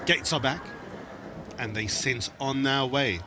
Gates are back, and they sense on their way.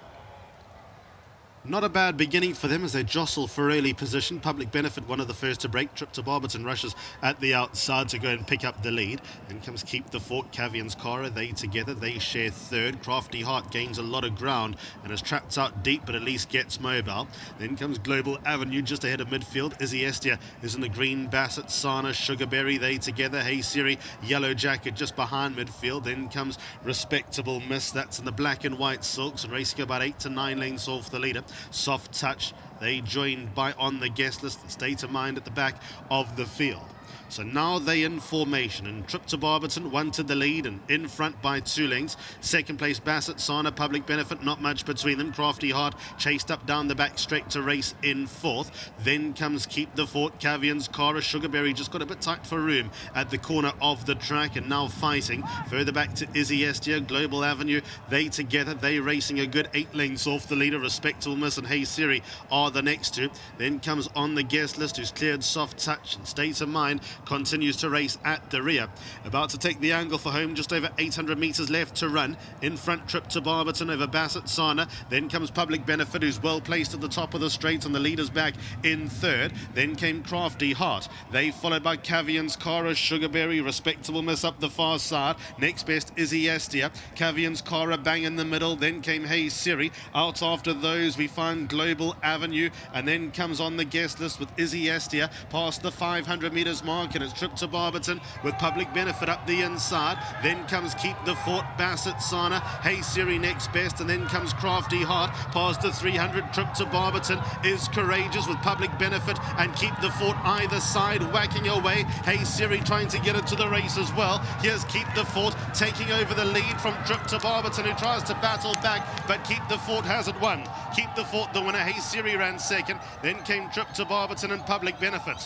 Not a bad beginning for them as they jostle for early position. Public Benefit, one of the first to break. Trip to Barberton rushes at the outside to go and pick up the lead. Then comes Keep the Fort, Cavian's Cara. They together, they share third. Crafty Heart gains a lot of ground and is trapped out deep, but at least gets mobile. Then comes Global Avenue just ahead of midfield. Izzy Estia is in the green. Bassett, Sana, Sugarberry, they together. Hey Siri, Yellow Jacket just behind midfield. Then comes Respectable Miss, that's in the black and white silks and racing about 8 to 9 lengths off the leader. Soft Touch, they joined by On the Guest List, State of Mind at the back of the field. So now they in formation, and Trip to Barberton, one to the lead and in front by 2 lengths. Second place Bassett, Sana, Public Benefit, not much between them. Crafty Heart chased up down the back straight to race in fourth. Then comes Keep the Fort, Cavian's Cara. Sugarberry just got a bit tight for room at the corner of the track and now fighting. Further back to Izzy Estia, Global Avenue, they together, they racing a good 8 lengths off the leader. Respectable Miss and Hey Siri are the next two. Then comes On the Guest List, who's cleared Soft Touch, and State of Mind continues to race at the rear. About to take the angle for home, just over 800 metres left to run. In front, Trip to Barberton over Bassett, Sana. Then comes Public Benefit, who's well placed at the top of the straight, and the leader's back in third. Then came Crafty Heart. They followed by Cavian's Cara, Sugarberry, Respectable Miss up the far side. Next best Izzy Estia. Cavian's Cara bang in the middle. Then came Hey Siri. Out after those, we find Global Avenue, and then comes On the Guest List with Izzy Estia past the 500 metres mark, and it's Trip to Barberton with Public Benefit up the inside. Then comes Keep the Fort, Bassett, Sana, Hey Siri next best, and then comes Crafty Heart past the 300. Trip to Barberton is Courageous with Public Benefit and Keep the Fort either side, whacking away. Hey Siri trying to get into the race as well. Here's Keep the Fort taking over the lead from Trip to Barberton, who tries to battle back, but Keep the Fort has it won. Keep the Fort the winner. Hey Siri ran second. Then came Trip to Barberton and Public Benefit.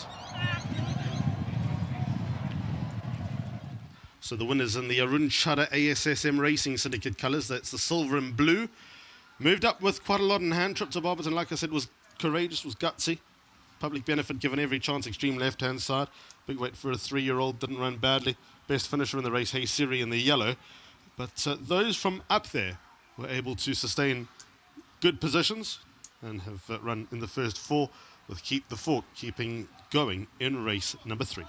So the winners in the Arun Chadha ASSM Racing Syndicate colours, that's the silver and blue. Moved up with quite a lot in hand. Trip to Barberton, like I said, was Courageous, was gutsy. Public Benefit given every chance, extreme left-hand side. Big weight for a 3-year-old, didn't run badly. Best finisher in the race, Hey Siri in the yellow. But those from up there were able to sustain good positions and have run in the first 4 with Keep the Fort keeping going in race number 3.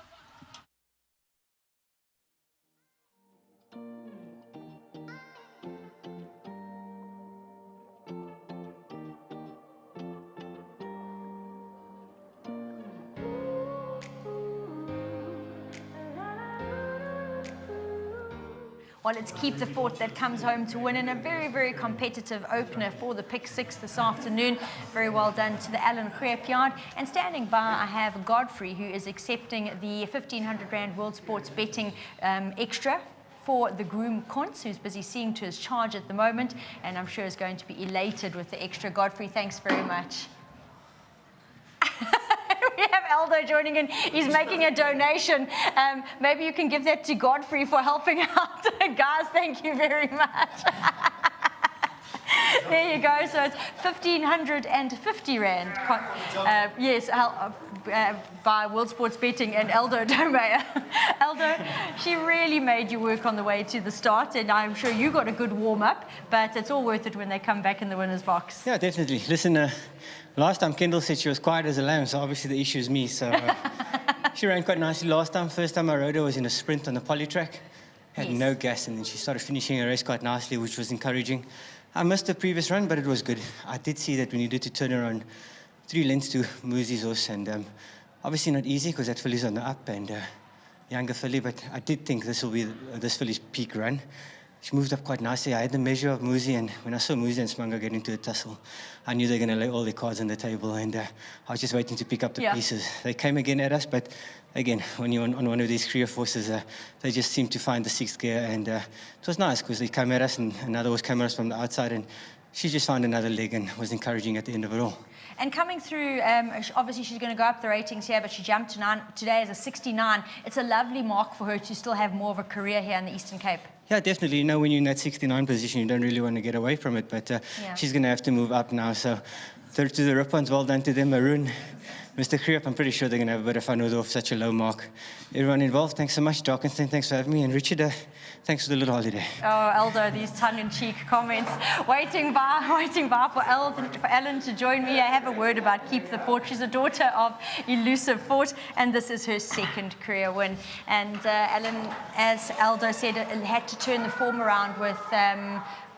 Well, it's Keep the Fort that comes home to win in a very, very competitive opener for the Pick 6 this afternoon. Very well done to the Alan Greep Yard. And standing by, I have Godfrey, who is accepting the 1,500 Rand World Sports Betting extra for the groom Kuntz, who's busy seeing to his charge at the moment, and I'm sure is going to be elated with the extra. Godfrey, thanks very much. We have Aldo joining in. He's making a donation. Maybe you can give that to Godfrey for helping out. Guys, thank you very much. There you go. So it's 1,550 Rand. Yes, by World Sports Betting and Aldo Domeyer. Aldo, she really made you work on the way to the start, and I'm sure you got a good warm-up, but it's all worth it when they come back in the winner's box. Yeah, definitely. Listen, last time Kendall said she was quiet as a lamb, so obviously the issue is me. So she ran quite nicely last time. First time I rode her was in a sprint on the poly track. Had no gas, and then she started finishing her race quite nicely, which was encouraging. I missed the previous run, but it was good. I did see that we needed to turn around 3 lengths to Moosey's horse, and obviously not easy because that filly's on the up and younger filly, but I did think this will be this filly's peak run. She moved up quite nicely. I had the measure of Moosey, and when I saw Moosey and Smunga get into a tussle, I knew they were going to lay all their cards on the table, and I was just waiting to pick up the pieces. They came again at us, but again, when you're on one of these career forces, they just seem to find the 6th gear, and it was nice because they came at us, and another horse came at us from the outside, and she just found another leg and was encouraging at the end of it all. And coming through, obviously she's going to go up the ratings here, but she jumped today as a 69. It's a lovely mark for her to still have more of a career here in the Eastern Cape. Yeah, definitely. You know, when you're in that 69 position, you don't really want to get away from it, but she's going to have to move up now. So to the Rip ones, well done to them. Maroon, Mr. Kriep, I'm pretty sure they're going to have a bit of fun with off such a low mark. Everyone involved, thanks so much. Darkenstein, thanks for having me. And Richard, thanks for the little holiday. Oh, Aldo, these tongue-in-cheek comments. Waiting by for Ellen to join me. I have a word about Keep the Fort. She's a daughter of Elusive Fort, and this is her second career win. And Ellen, as Aldo said, had to turn the form around with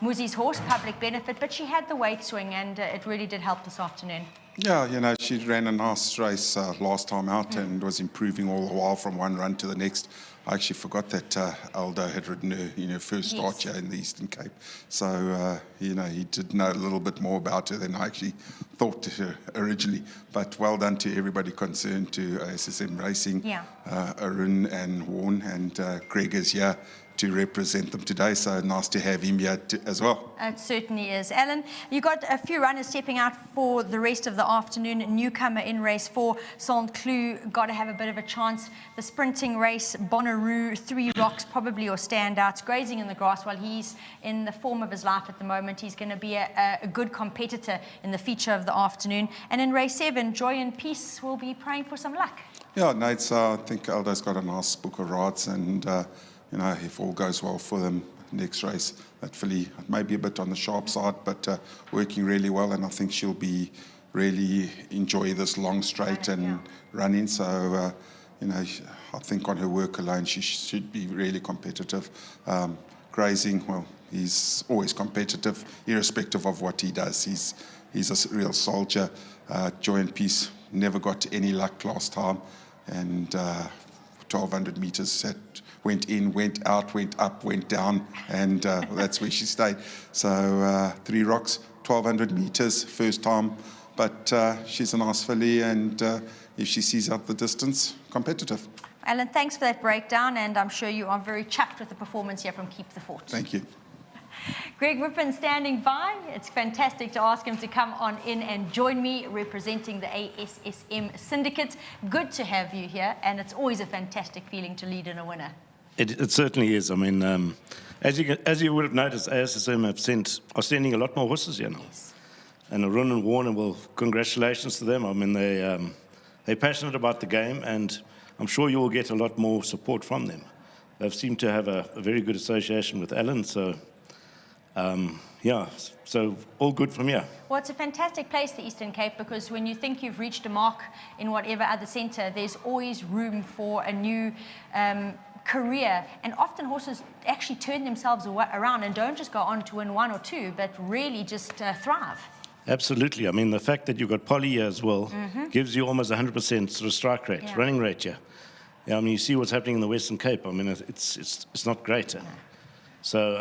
Muzi's horse, Public Benefit, but she had the weight swing, and it really did help this afternoon. Yeah, you know, she ran a nice race last time out and was improving all the while from one run to the next. I actually forgot that Aldo had ridden her, first start here in the Eastern Cape. So, he did know a little bit more about her than I actually thought to her originally. But well done to everybody concerned, to ASSM Racing, Arun and Warren, and Greg is here to represent them today, so nice to have him here as well. It certainly is. Alan, you got a few runners stepping out for the rest of the afternoon. Newcomer in race 4, Saint Cloud, got to have a bit of a chance. The sprinting race, Bonnaroo, 3 Rocks, probably your standouts, grazing in the grass while he's in the form of his life at the moment. He's going to be a good competitor in the feature of the afternoon. And in race 7, Joy and Peace will be praying for some luck. Yeah, Nate, I think Aldo's got a nice book of rides, and if all goes well for them next race, that filly may be a bit on the sharp side, but working really well, and I think she'll be really enjoy this long straight and running. So, I think on her work alone, she should be really competitive. Grazing, well, he's always competitive, irrespective of what he does. He's a real soldier. Joy and Peace never got any luck last time, and 1,200 meters went in, went out, went up, went down, and that's where she stayed. So 3 Rocks, 1,200 meters, first time, but she's a nice filly, and if she sees out the distance, competitive. Alan, thanks for that breakdown, and I'm sure you are very chuffed with the performance here from Keep the Fort. Thank you. Greg Rippin standing by. It's fantastic to ask him to come on in and join me representing the ASSM Syndicate. Good to have you here, and it's always a fantastic feeling to lead in a winner. It certainly is. I mean, as you would have noticed, ASSM are sending a lot more horses here now. Yes. And Arun and Warner, well, congratulations to them. I mean, they're passionate about the game, and I'm sure you will get a lot more support from them. They've seemed to have a very good association with Alan, so so all good from here. Well, it's a fantastic place, the Eastern Cape, because when you think you've reached a mark in whatever other centre, there's always room for a new career. And often horses actually turn themselves around and don't just go on to win 1 or 2, but really just thrive. Absolutely. I mean, the fact that you've got Polly here as well gives you almost 100% sort of strike rate, running rate here. Yeah, I mean, you see what's happening in the Western Cape. I mean, it's not great. No. So,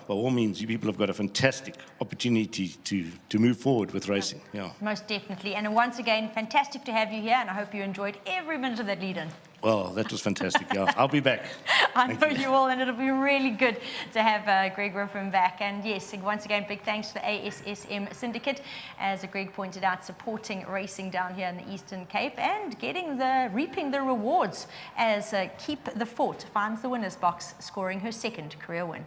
by all means, you people have got a fantastic opportunity to move forward with racing. Yeah. Most definitely. And once again, fantastic to have you here, and I hope you enjoyed every minute of that lead-in. Well, that was fantastic. Yeah, I'll be back. I know you will, and it'll be really good to have Greg Rippin back. And yes, once again, big thanks to the ASSM Syndicate, as Greg pointed out, supporting racing down here in the Eastern Cape and reaping the rewards as Keep the Fort finds the winner's box, scoring her second career win.